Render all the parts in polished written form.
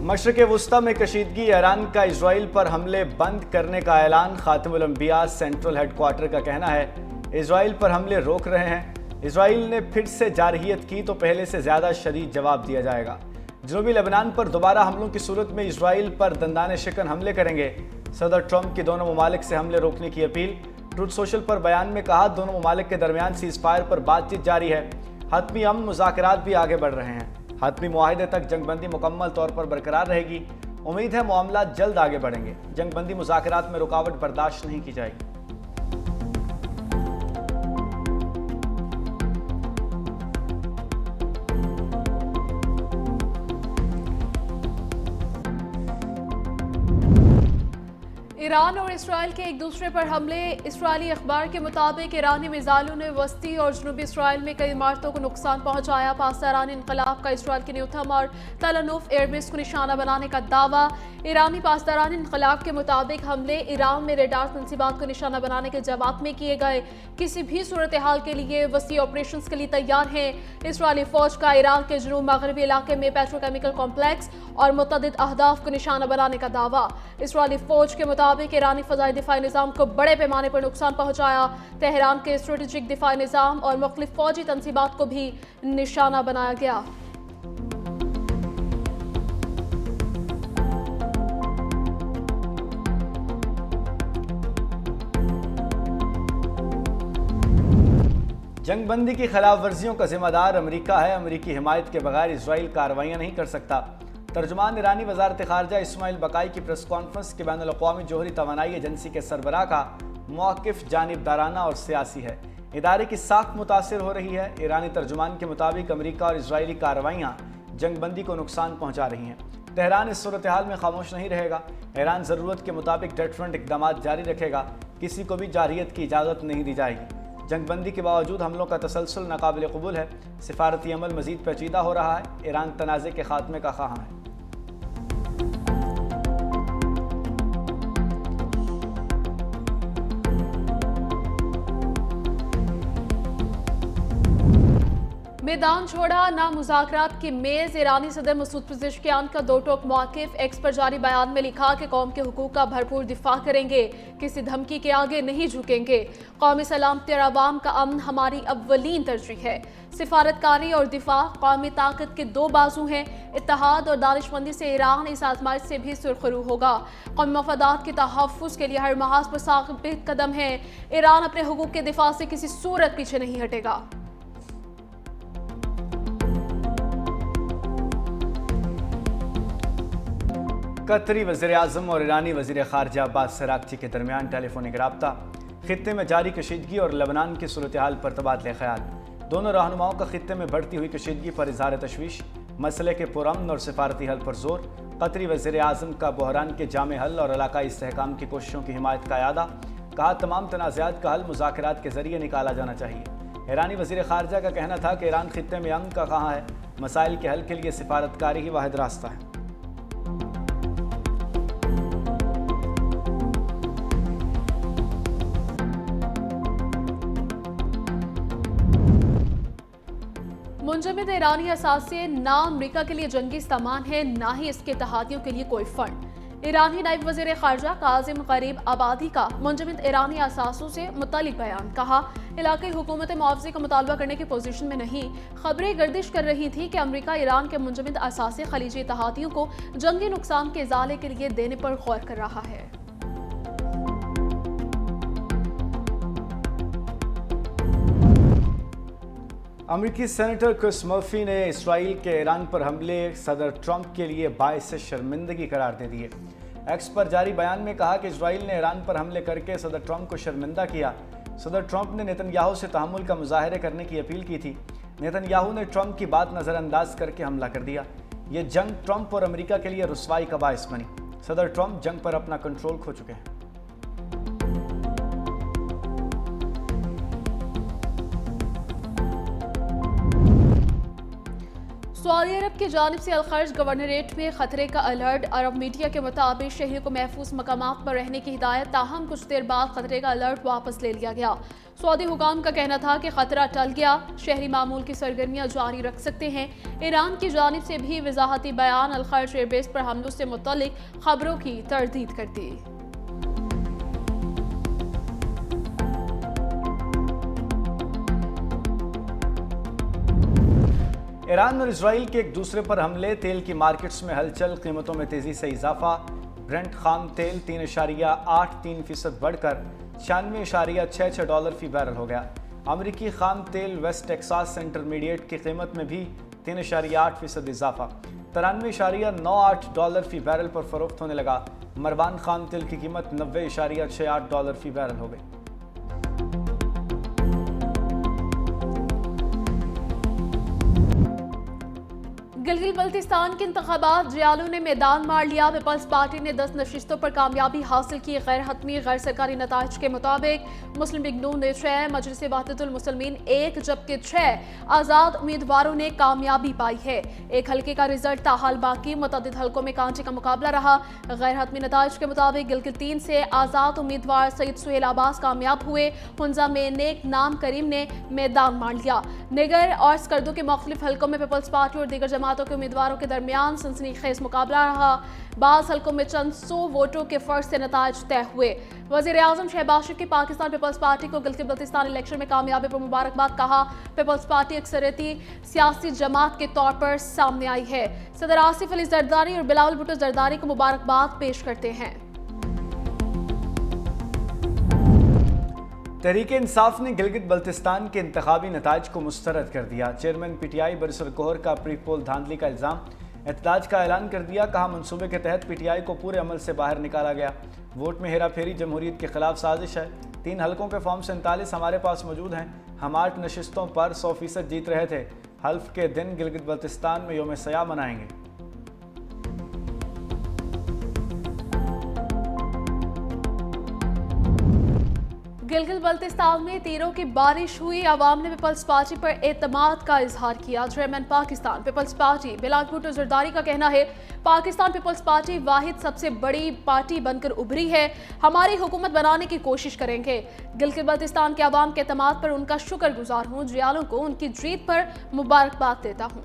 مشرق وسطی میں کشیدگی، ایران کا اسرائیل پر حملے بند کرنے کا اعلان۔ خاتم الانبیاء سینٹرل ہیڈ کوارٹر کا کہنا ہے اسرائیل پر حملے روک رہے ہیں۔ اسرائیل نے پھر سے جارحیت کی تو پہلے سے زیادہ شدید جواب دیا جائے گا۔ جنوبی لبنان پر دوبارہ حملوں کی صورت میں اسرائیل پر دندانے شکن حملے کریں گے۔ صدر ٹرمپ کی دونوں ممالک سے حملے روکنے کی اپیل۔ ٹروتھ سوشل پر بیان میں کہا دونوں ممالک کے درمیان سیز فائر پر بات چیت جاری ہے۔ حتمی امن مذاکرات بھی آگے بڑھ رہے ہیں۔ حتمی معاہدے تک جنگ بندی مکمل طور پر برقرار رہے گی۔ امید ہے معاملات جلد آگے بڑھیں گے۔ جنگ بندی مذاکرات میں رکاوٹ برداشت نہیں کی جائے گی۔ ایران اور اسرائیل کے ایک دوسرے پر حملے۔ اسرائیلی اخبار کے مطابق ایرانی میزائلوں نے وسطی اور جنوبی اسرائیل میں کئی عمارتوں کو نقصان پہنچایا۔ پاس ایرانی انقلاب کا اسرائیل کے نیوتھم اور تلانوف ایئر بیس کو نشانہ بنانے کا دعویٰ۔ ایرانی پاسداران انقلاب کے مطابق حملے ایران میں ریڈار تنصیبات کو نشانہ بنانے کے جواب میں کیے گئے۔ کسی بھی صورتحال کے لیے وسیع آپریشنز کے لیے تیار ہیں۔ اسرائیلی فوج کا ایران کے جنوب مغربی علاقے میں پیٹروکیمیکل کمپلیکس اور متعدد اہداف کو نشانہ بنانے کا دعویٰ۔ اسرائیلی فوج کے مطابق ایرانی فضائی دفاعی نظام کو بڑے پیمانے پر نقصان پہنچایا۔ تہران کے اسٹریٹجک دفاعی نظام اور مختلف فوجی تنصیبات کو بھی نشانہ بنایا گیا۔ جنگ بندی کی خلاف ورزیوں کا ذمہ دار امریکہ ہے۔ امریکی حمایت کے بغیر اسرائیل کارروائیاں نہیں کر سکتا۔ ترجمان ایرانی وزارت خارجہ اسماعیل بقائی کی پریس کانفرنس کے بین الاقوامی جوہری توانائی ایجنسی کے سربراہ کا موقف جانبدارانہ اور سیاسی ہے۔ ادارے کی ساکھ متاثر ہو رہی ہے۔ ایرانی ترجمان کے مطابق امریکہ اور اسرائیلی کارروائیاں جنگ بندی کو نقصان پہنچا رہی ہیں۔ تہران اس صورتحال میں خاموش نہیں رہے گا۔ ایران ضرورت کے مطابق ڈیٹرنٹ اقدامات جاری رکھے گا۔ کسی کو بھی جارحیت کی اجازت نہیں دی جائے گی۔ جنگ بندی کے باوجود حملوں کا تسلسل ناقابل قبول ہے۔ سفارتی عمل مزید پیچیدہ ہو رہا ہے۔ ایران تنازع کے خاتمے کا خواہاں ہے۔ میدان چھوڑا نہ مذاکرات کی میز۔ ایرانی صدر مسعود پزشکیان کا دو ٹوک موقف۔ ایکس پر جاری بیان میں لکھا کہ قوم کے حقوق کا بھرپور دفاع کریں گے، کسی دھمکی کے آگے نہیں جھکیں گے۔ قومی سلامتی اور عوام کا امن ہماری اولین ترجیح ہے۔ سفارتکاری اور دفاع قومی طاقت کے دو بازو ہیں۔ اتحاد اور دانش مندی سے ایران اس آزمائش سے بھی سرخرو ہوگا۔ قومی مفادات کے تحفظ کے لیے ہر محاذ پر ثابت قدم ہے۔ ایران اپنے حقوق کے دفاع سے کسی صورت پیچھے نہیں ہٹے گا۔ قطری وزیراعظم اور ایرانی وزیر خارجہ عباس اراغچی کے درمیان ٹیلی فونک رابطہ۔ خطے میں جاری کشیدگی اور لبنان کی صورتحال پر تبادلہ خیال۔ دونوں رہنماؤں کا خطے میں بڑھتی ہوئی کشیدگی پر اظہار تشویش۔ مسئلے کے پرامن اور سفارتی حل پر زور۔ قطری وزیر اعظم کا بحران کے جامع حل اور علاقائی استحکام کی کوششوں کی حمایت کا اعادہ۔ کہا تمام تنازعات کا حل مذاکرات کے ذریعے نکالا جانا چاہیے۔ ایرانی وزیر خارجہ کا کہنا تھا کہ ایران خطے میں امن کا خواہاں ہے۔ مسائل کے حل کے لیے سفارتکاری ہی واحد راستہ ہے۔ منجمد ایرانی اثاثے نہ امریکہ کے لیے جنگی سامان ہے، نہ ہی اس کے اتحادیوں کے لیے کوئی فنڈ۔ ایرانی نائب وزیر خارجہ کاظم غریب آبادی کا منجمد ایرانی اثاثوں سے متعلق بیان۔ کہا علاقائی حکومت معاوضے کا مطالبہ کرنے کی پوزیشن میں نہیں۔ خبریں گردش کر رہی تھی کہ امریکہ ایران کے منجمد اثاثے خلیجی اتحادیوں کو جنگی نقصان کے ازالے کے لیے دینے پر غور کر رہا ہے۔ امریکی سینیٹر کرس مرفی نے اسرائیل کے ایران پر حملے صدر ٹرمپ کے لیے باعث شرمندگی قرار دے دیے۔ ایکس پر جاری بیان میں کہا کہ اسرائیل نے ایران پر حملے کر کے صدر ٹرمپ کو شرمندہ کیا۔ صدر ٹرمپ نے نیتن یاہو سے تحمل کا مظاہرے کرنے کی اپیل کی تھی۔ نیتن یاہو نے ٹرمپ کی بات نظر انداز کر کے حملہ کر دیا۔ یہ جنگ ٹرمپ اور امریکہ کے لیے رسوائی کا باعث بنی۔ صدر ٹرمپ جنگ پر اپنا کنٹرول کھو چکے ہیں۔ सऊदी अरब की जानिब से अलखर्ज गवर्नरेट में खतरे का अलर्ट। अरब मीडिया के मुताबिक शहरियों को महफूज मकामात पर रहने की हिदायत, ताहम कुछ देर बाद खतरे का अलर्ट वापस ले लिया गया। सऊदी हुकाम का कहना था कि खतरा टल गया, शहरी मामूल की सरगर्मियां जारी रख सकते हैं। ईरान की जानिब से भी वजाहती बयान अलखर्ज एयरबेस पर हमलों से मुतल्लिक खबरों की तरदीद कर दी। ईरान और इजराइल के एक दूसरे पर हमले, तेल की मार्केट्स में हलचल, कीमतों में तेजी से इजाफा। ब्रेंट खाम तेल 3.83% बढ़कर $96.66 फी बैरल हो गया। अमरीकी खाम तेल वेस्ट टेक्सास इंटरमीडिएट की कीमत में भी 3.8% इजाफा, $93.98 फी बैरल पर फरोख्त होने लगा। मरवान खाम तेल की कीमत $90.68 फी बैरल हो गई। गिलगित बल्तिस्तान के इंतखाबात, जियालों ने मैदान मार लिया। पीपल्स पार्टी ने 10 नशिस्तों पर कामयाबी हासिल की। गैर हतमी गैर सरकारी नताइज के मुताबिक मुस्लिम लीग नून ने 6, मजलिस वहदतुल मुस्लिमीन 1 जबकि 6 आज़ाद उम्मीदवारों ने कामयाबी पाई है। एक हल्के का रिजल्ट ताहाल बाकी, मुतअद्दिद हल्कों में कांटे का मुकाबला रहा। गैर हतमी नताइज के मुताबिक गिलगित 3 से आज़ाद उम्मीदवार सईद सुहेल अब्बास कामयाब हुए। हुंजा में नेक नाम करीम ने मैदान मार लिया। निगर और स्कर्दो के मुख्तलिफ हल्कों में पीपल्स पार्टी और दीगर जमातों के उम्मीदवारों के दरमियान सनसनीखेज मुकाबला रहा। बाज़ हल्कों में चंद 100 वोटों के फर्क से नताइज तय हुए। वज़ीर-ए-आज़म शहबाज शरीफ की पाकिस्तान पीपल्स पार्टी को गिलगित बल्तिस्तान इलेक्शन में कामयाबी पर मुबारकबाद कहा। पीपल्स पार्टी अक्सरियती सियासी जमात के तौर पर सामने आई है। सदर आसिफ अली जरदारी और बिलावल भुट्टो जरदारी को मुबारकबाद पेश करते हैं। तहरीक इंसाफ ने गिलगित बल्तिस्तान के इंतखाबी नताइज को मुस्तरद कर दिया। चेयरमैन पीटीआई बरिसर कोहर का प्री पोल धांधली का इल्ज़ाम, एहतजाज का ऐलान कर दिया। कहा, मंसूबे के तहत पीटीआई को पूरे अमल से बाहर निकाला गया। वोट में हेरा फेरी जमहूरियत के खिलाफ साजिश है। 3 हलकों के फॉर्म 47 हमारे पास मौजूद हैं। हम 8 नशिस्तों पर 100% जीत रहे थे। हल्फ के दिन गिलगित बल्तिस्तान में यौम सया मनाएंगे। गिलगित बल्तिस्तान में तीरों की बारिश हुई। अवाम ने पीपल्स पार्टी पर एतमाद का इजहार किया। Chairman Pakistan Peoples Party Bilawal Bhutto Zardari का कहना है, पाकिस्तान पीपल्स पार्टी वाहिद सबसे बड़ी पार्टी बनकर उभरी है। हमारी हुकूमत बनाने की कोशिश करेंगे। गिलगित बल्तिस्तान के अवाम के एतमाद पर उनका शुक्रगुजार हूँ। जियालों को उनकी जीत पर मुबारकबाद देता हूँ।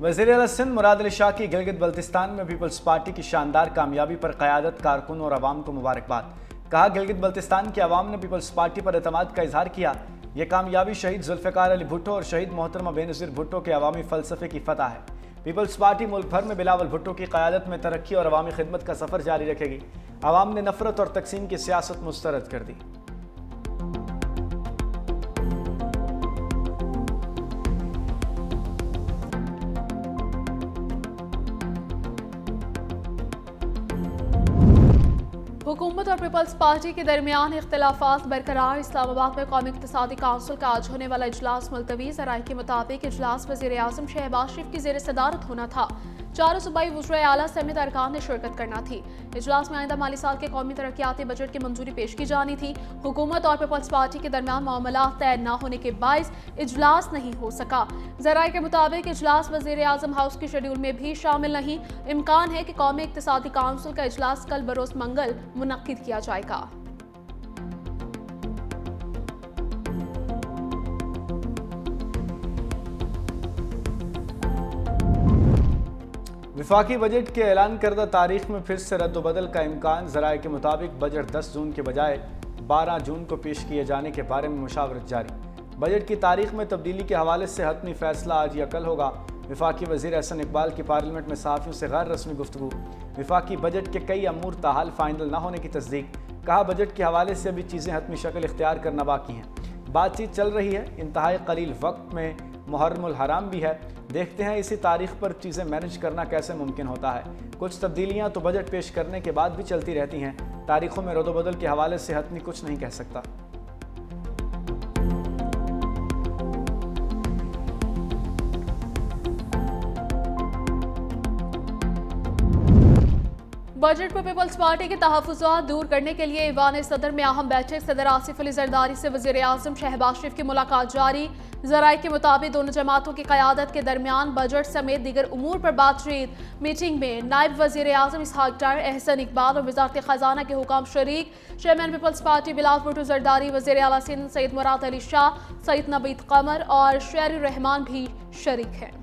वज़ीर-ए-आला सिंध मुराद अली शाह की गिलगित बल्तिस्तान में पीपल्स पार्टी की शानदार कामयाबी पर क़यादत, कारकुन और अवाम को मुबारकबाद। कहा, गिलगित बल्तिस्तान के अवाम ने पीपल्स पार्टी पर एतमाद का इजहार किया। यह कामयाबी शहीद जुल्फ़िकार अली भुट्टो और शहीद मोहतरमा बेनज़ीर भुट्टो के अवामी फ़लसफ़े की फ़तह है। पीपल्स पार्टी मुल्क भर में बिलावल भुट्टो की क़यादत में तरक्की और अवामी खिदमत का सफ़र जारी रखेगी। अवाम ने नफ़रत और तकसीम की सियासत मुस्तरद कर दी। हुकूमत और पीपल्स पार्टी के दरमियान इख्तिलाफात बरकरार। इस्लामाबाद में कौमी इक़्तिसादी काउंसिल का आज होने वाला इजलास मुलतवी। ज़राए के मुताबिक इजलास वज़ीर-ए-आज़म शहबाज शरीफ की ज़ेर सदारत होना था। 4 सूबाई वज़राए आला समेत अरकान ने शिरकत करना थी। इजलास में आइंदा माली साल के कौमी तरक्याती बजट की मंजूरी पेश की जानी थी। हुकूमत और पीपल्स पार्टी के दरमियान मामलात तय न होने के बाइस इजलास नहीं हो सका। ज़राए के मुताबिक इजलास वज़ीर-ए-आज़म हाउस के शेड्यूल में भी शामिल नहीं। इम्कान है कि कौमी इक़्तिसादी काउंसिल का इजलास कल बरोज़ मंगल मुनक्किद किया जाएगा। वफाकी बजट के ऐलान करदा तारीख में फिर से रद्द-व-बदल का इम्कान। ज़राए के मुताबिक बजट 10 जून के बजाय 12 जून को पेश किए जाने के बारे में मुशावरत जारी। बजट की तारीख में तब्दीली के हवाले से हतमी फैसला आज या कल होगा। वफाकी वज़ीर एहसन इकबाल की पार्लियामेंट में सहाफ़ियों से गैर रस्मी गुफ्तगू। वफाकी बजट के कई अमूर ताहाल फाइनल न होने की तस्दीक। कहा, बजट के हवाले से अभी चीज़ें हतमी शक्ल इख्तियार करना बाकी हैं। बातचीत चल रही है। इंतहाई कलील वक्त में मुहर्रमुल हराम भी है। देखते हैं इसी तारीख पर चीज़ें मैनेज करना कैसे मुमकिन होता है। कुछ तब्दीलियां तो बजट पेश करने के बाद भी चलती रहती हैं। तारीखों में रद्द-व-बदल के हवाले से हतमी कुछ नहीं कह सकता। बजट पर पीपल्स पार्टी के तहफ़्फ़ुज़ात दूर करने के लिए ईवान सदर में अहम बैठक। सदर आसिफ अली जरदारी से वज़ीर आज़म शहबाज शरीफ की मुलाकात जारी। ज़राए के मुताबिक दोनों जमातों की क़यादत के दरमियान बजट समेत दीगर उमूर पर बातचीत। मीटिंग में नायब वज़ीर आज़म इसहाक डार, एहसन इकबाल और वज़ारत ख़ज़ाना के हुकाम शरीक। Chairman Peoples Party Bilal Bhutto Zardari, वज़ीर आला सिंध सैयद मुराद अली शाह, सैयद नबीद कमर और शेर रहमान भी शरीक हैं।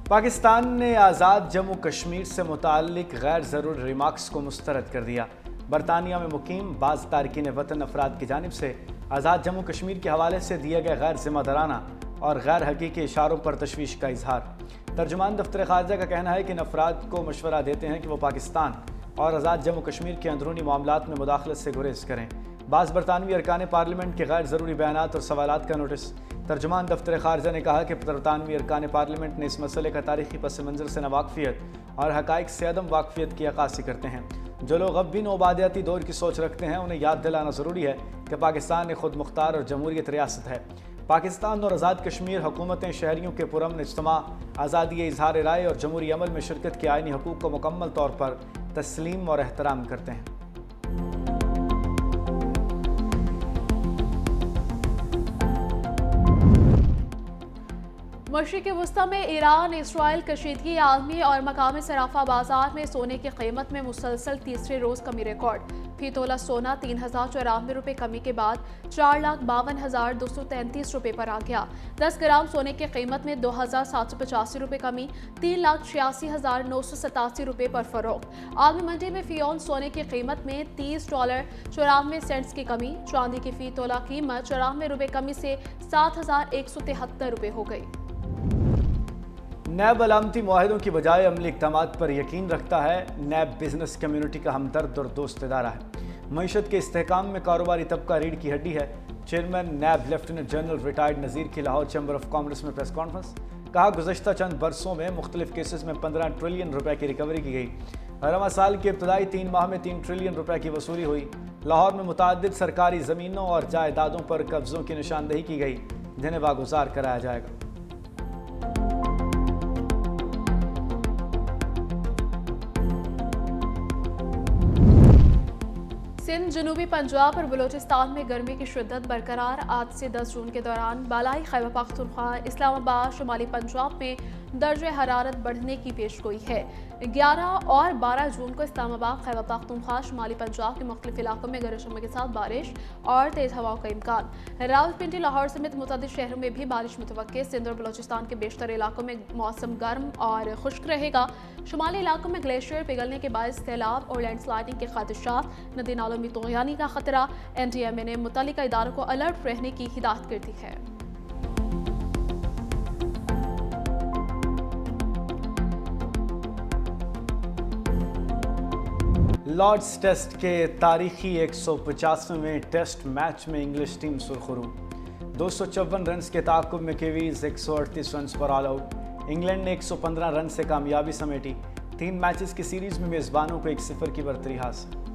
पाकिस्तान ने आज़ाद जम्मू कश्मीर से मुताल्लिक गैर ज़रूरी रिमार्क्स को मुस्तरद कर दिया। बरतानिया में मुकीम बाज़ तारकीन वतन अफराद की जानिब से आज़ाद जम्मू कश्मीर के हवाले से दिए गए गैर ज़िम्मेदाराना और गैर हकीकी इशारों पर तशवीश का इजहार। तर्जुमान दफ्तर ख़ारजा का कहना है कि इन अफराद को मशवरा देते हैं कि वो पाकिस्तान और आज़ाद जम्मू कश्मीर के अंदरूनी मामलात में मुदाखलत से गुरेज करें। बाज़ बरतानवी अरकान पार्लियामेंट के गैर ज़रूरी बयानात और सवालात का नोटिस। तर्जुमान दफ्तर ख़ारजा ने कहा कि बरतानवी अरकान पार्लियामेंट ने इस मसले का तारीख़ी पस मंज़र से नवाकफ़ियत और हक़ाइक़ से अदम वाकफ़ियत की अक्कासी करते हैं। जो लोग अब भी नौबादियाती दौर की सोच रखते हैं उन्हें याद दिलाना ज़रूरी है कि पाकिस्तान एक खुद मुख्तार और जमहूरियत रियासत है। पाकिस्तान और आज़ाद कश्मीर हुकूमतें शहरियों के पुरअमन इज्तिमा, आज़ादी इज़हार राय और जमहूरी अमल में शिरकत के आइनी हकूक़ को मुकम्मल तौर पर तस्लीम और एहतराम करते हैं। मशरिक़ वस्ता में ईरान इसराइल कशीदगी आलमी और मकामी सराफा बाजार में सोने की कीमत में मुसलसल तीसरे रोज़ कमी रिकॉर्ड। फी तोला सोना 3094 रुपये कमी के बाद 4,52,233 रुपये पर आ गया। 10 ग्राम सोने की कीमत में 2,785 रुपये कमी, 3,86,987 रुपये पर फरोख्त। आलमी मंडी में फी औंस सोने की कीमत में $30.94 की कमी। चांदी की फी तोला कीमत 94 रुपये कमी से 7,173 रुपये हो गई। नैब अलामती मुआहिदों की बजाय अमली इक़दामात पर यकीन रखता है। नैब बिजनेस कम्यूनिटी का हमदर्द और दोस्त इदारा है। मईशत के इस्तेहकाम में कारोबारी तबका रीढ़ की हड्डी है। चेयरमैन नैब लेफ्टिनेंट जनरल रिटायर्ड नज़ीर की लाहौर चैम्बर ऑफ कॉमर्स में प्रेस कॉन्फ्रेंस। कहा, गुज़श्ता चंद बरसों में मुख्तलिफ केसेस में 15 ट्रिलियन रुपए की रिकवरी की गई। रवा साल के इब्तदाई 3 माह में 3 ट्रिलियन रुपए की वसूली हुई। लाहौर में मुताद्दिद सरकारी ज़मीनों और जायदादों पर कब्ज़ों की निशानदही की गई, जिन्हें वागुज़ार कराया जाएगा। सिंध, जनूबी पंजाब और बलूचिस्तान में गर्मी की शिद्दत बरकरार। आज से 10 जून के दौरान बालाई खैबर पख्तूनख्वा, इस्लामाबाद, शुमाली पंजाब में दर्जे हरारत बढ़ने की पेशगोई है। 11 और 12 जून को इस्लामाबाद, खैबर पख्तूनख्वा, शुमाली पंजाब के मुख्तलिफ इलाकों में गरज चमक के साथ बारिश और तेज़ हवाओं का इम्कान। रावलपिंडी, लाहौर समेत मुतअद्दिद शहरों में भी बारिश मुतवक्के। सिंध और बलूचिस्तान के बेशतर इलाकों में मौसम गर्म और खुश्क रहेगा। शुमाली इलाकों में ग्लेशियर पिघलने के बायस सैलाब और लैंडस्लाइडिंग के खदशात, नदी नालों में तूग़यानी का खतरा। NTMA ने मुतल्लिका इदारों को अलर्ट रहने की हिदायत कर दी है। लॉर्ड्स टेस्ट के तारीखी 150वें टेस्ट मैच में इंग्लिश टीम सुरखरू। 254 रन के ताक़ुब में कीवीज़ 138 रन पर ऑल आउट। इंग्लैंड ने 115 रन से कामयाबी समेटी। 3 मैचेस की सीरीज़ में मेज़बानों को 1-0 की बरतरी हासिल।